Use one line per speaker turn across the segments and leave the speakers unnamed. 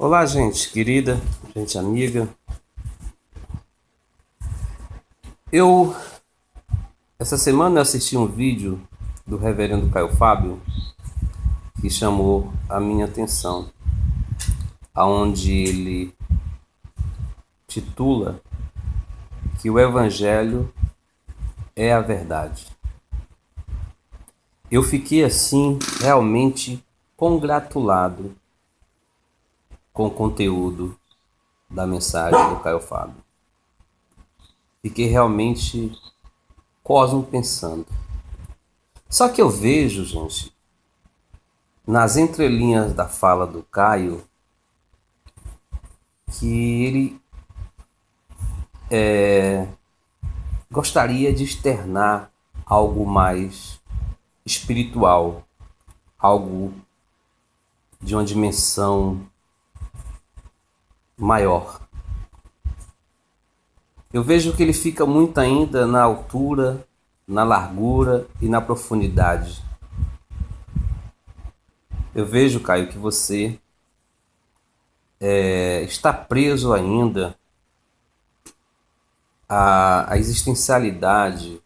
Olá, gente querida, gente amiga. Eu Essa semana eu assisti um vídeo do Reverendo Caio Fábio que chamou a minha atenção, aonde ele titula que o Evangelho é a verdade. Eu fiquei assim realmente congratulado com o conteúdo da mensagem do Caio Fábio. Fiquei realmente cosmo pensando. Só que eu vejo, gente, nas entrelinhas da fala do Caio, que ele gostaria de externar algo mais espiritual, algo de uma dimensão maior. Eu vejo que ele fica muito ainda na altura, na largura e na profundidade. Eu vejo, Caio, que você está preso ainda à existencialidade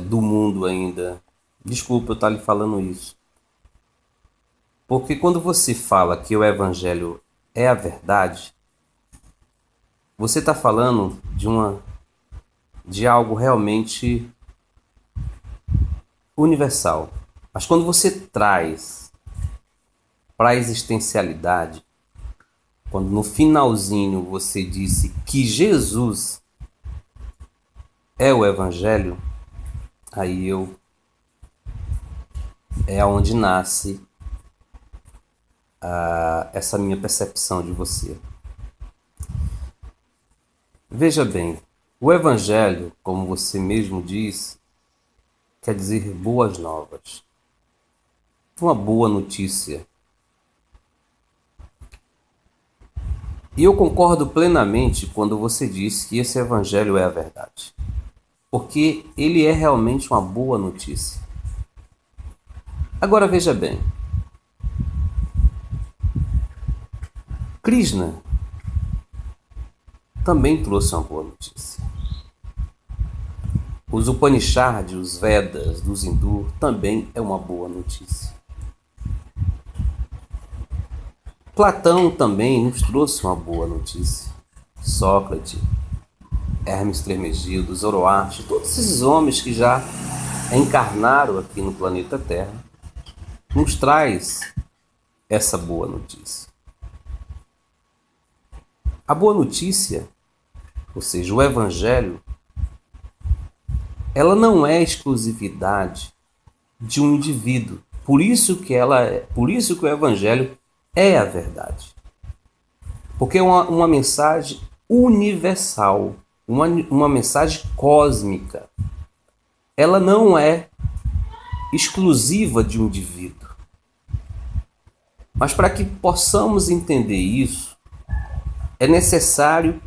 do mundo ainda. Desculpa eu estar lhe falando isso. Porque quando você fala que o Evangelho é a verdade, você está falando de algo realmente universal. Mas quando você traz para a existencialidade, quando no finalzinho você disse que Jesus é o Evangelho, aí é onde nasce essa minha percepção de você. Veja bem, o Evangelho, como você mesmo diz, quer dizer boas novas. Uma boa notícia. E eu concordo plenamente quando você diz que esse Evangelho é a verdade. Porque ele é realmente uma boa notícia. Agora veja bem. Krishna também trouxe uma boa notícia. Os Upanishads, os Vedas dos hindus também é uma boa notícia. Platão também nos trouxe uma boa notícia. Sócrates, Hermes Trismegisto, Zoroastro, todos esses homens que já encarnaram aqui no planeta Terra, nos traz essa boa notícia. A boa notícia, ou seja, o Evangelho, ela não é exclusividade de um indivíduo. Por isso que o Evangelho é a verdade. Porque é uma mensagem universal, uma mensagem cósmica. Ela não é exclusiva de um indivíduo. Mas para que possamos entender isso, é necessário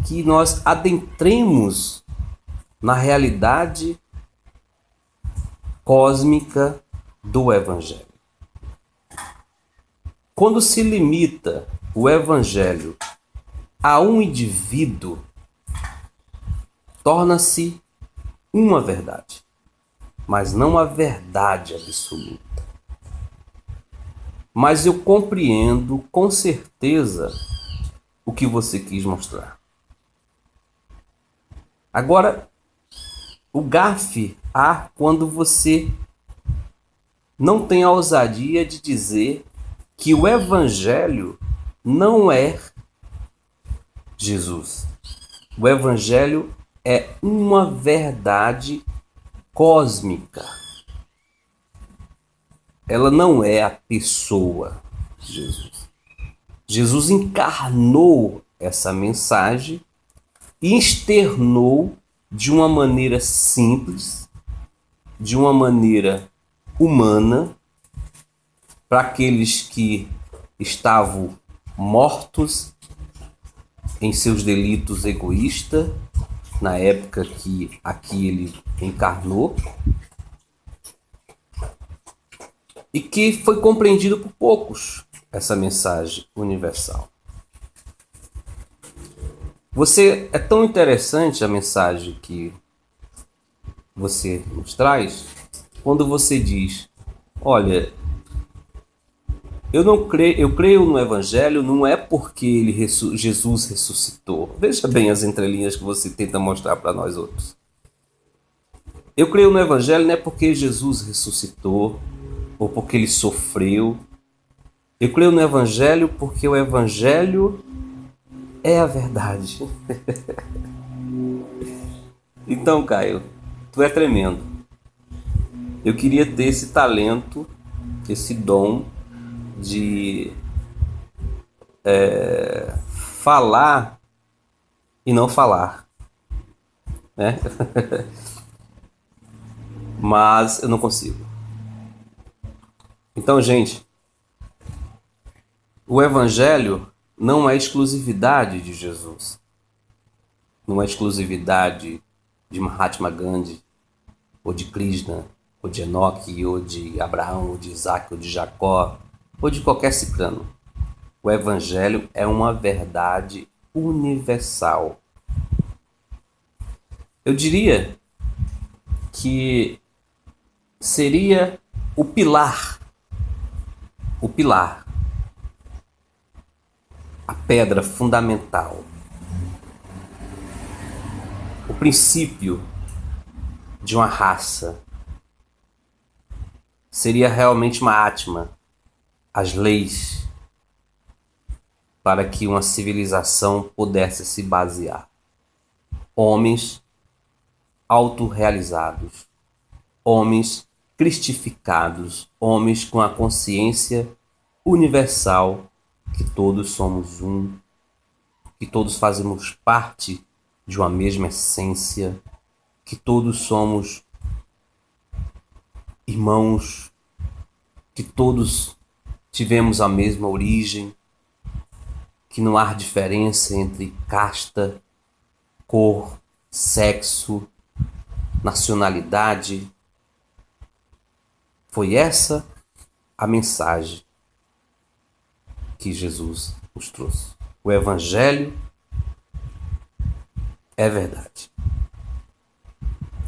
que nós adentremos na realidade cósmica do Evangelho. Quando se limita o Evangelho a um indivíduo, torna-se uma verdade, mas não a verdade absoluta. Mas eu compreendo com certeza o que você quis mostrar. Agora, o gafe há quando você não tem a ousadia de dizer que o Evangelho não é Jesus. O Evangelho é uma verdade cósmica. Ela não é a pessoa de Jesus. Jesus encarnou essa mensagem e externou de uma maneira simples, de uma maneira humana, para aqueles que estavam mortos em seus delitos egoístas, na época que aqui ele encarnou. e que foi compreendido por poucos, essa mensagem universal. Você é tão interessante a mensagem que você nos traz quando você diz: olha, eu creio no Evangelho não é porque Jesus ressuscitou. Veja bem as entrelinhas que você tenta mostrar para nós outros. Eu creio no Evangelho não é porque Jesus ressuscitou ou porque ele sofreu. Eu creio no Evangelho porque o Evangelho é a verdade. Então, Caio, tu é tremendo. Eu queria ter esse talento, esse dom de falar e não falar, né? Mas eu não consigo. Então, gente, o Evangelho não é exclusividade de Jesus. Não é exclusividade de Mahatma Gandhi, ou de Krishna, ou de Enoque, ou de Abraão, ou de Isaac, ou de Jacó, ou de qualquer ciclano. O Evangelho é uma verdade universal. Eu diria que seria o pilar, a pedra fundamental, o princípio de uma raça. Seria realmente uma Atma, as leis para que uma civilização pudesse se basear. Homens autorrealizados, homens cristificados, homens com a consciência universal que todos somos um, que todos fazemos parte de uma mesma essência, que todos somos irmãos, que todos tivemos a mesma origem, que não há diferença entre casta, cor, sexo, nacionalidade. Foi essa a mensagem que Jesus nos trouxe. O Evangelho é verdade.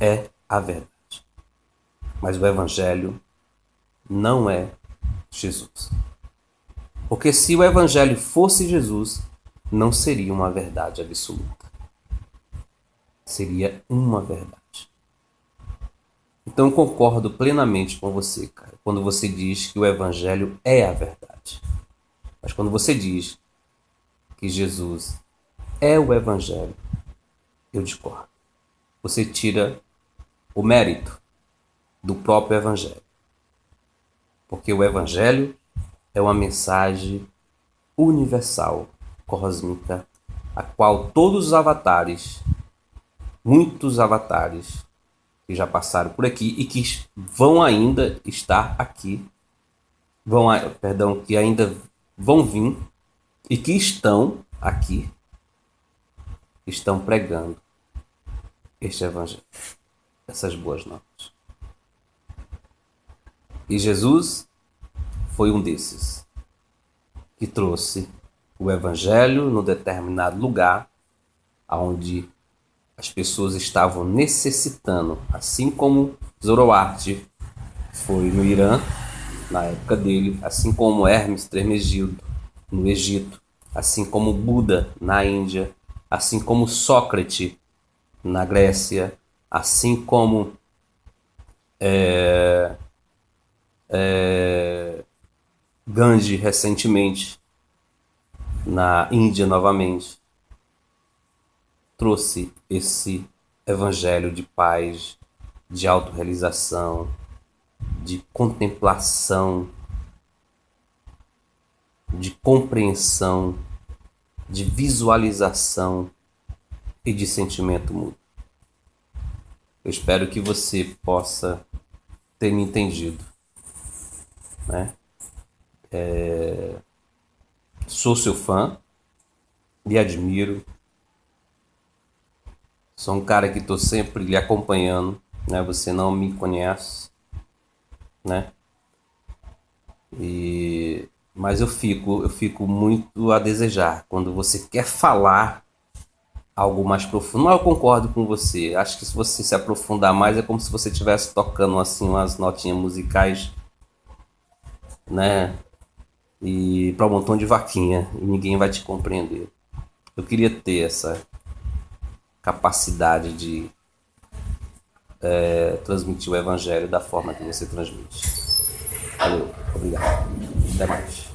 É a verdade. Mas o Evangelho não é Jesus. Porque se o Evangelho fosse Jesus, não seria uma verdade absoluta. Seria uma verdade. Então eu concordo plenamente com você, cara, quando você diz que o Evangelho é a verdade. Mas quando você diz que Jesus é o Evangelho, eu discordo. Você tira o mérito do próprio Evangelho. Porque o Evangelho é uma mensagem universal, cósmica, a qual todos os avatares, muitos avatares que já passaram por aqui e que vão ainda estar aqui, que ainda vão vir e que estão aqui, estão pregando este Evangelho, essas boas novas. E Jesus foi um desses que trouxe o Evangelho num determinado lugar onde as pessoas estavam necessitando, assim como Zoroastre foi no Irã, na época dele, assim como Hermes Trismegisto no Egito, assim como Buda na Índia, assim como Sócrates na Grécia, assim como Gandhi recentemente na Índia novamente, trouxe esse evangelho de paz, de autorrealização, de contemplação, de compreensão, de visualização e de sentimento mútuo. Eu espero que você possa ter me entendido, né? Sou seu fã, lhe admiro, sou um cara que estou sempre lhe acompanhando, né? Você não me conhece, né? Mas eu fico muito a desejar quando você quer falar algo mais profundo. Mas eu concordo com você. Acho que se você se aprofundar mais é como se você estivesse tocando assim umas notinhas musicais, né? E para um montão de vaquinha e ninguém vai te compreender. Eu queria ter essa capacidade de transmitir o evangelho da forma que você transmite. Valeu, obrigado. Até mais.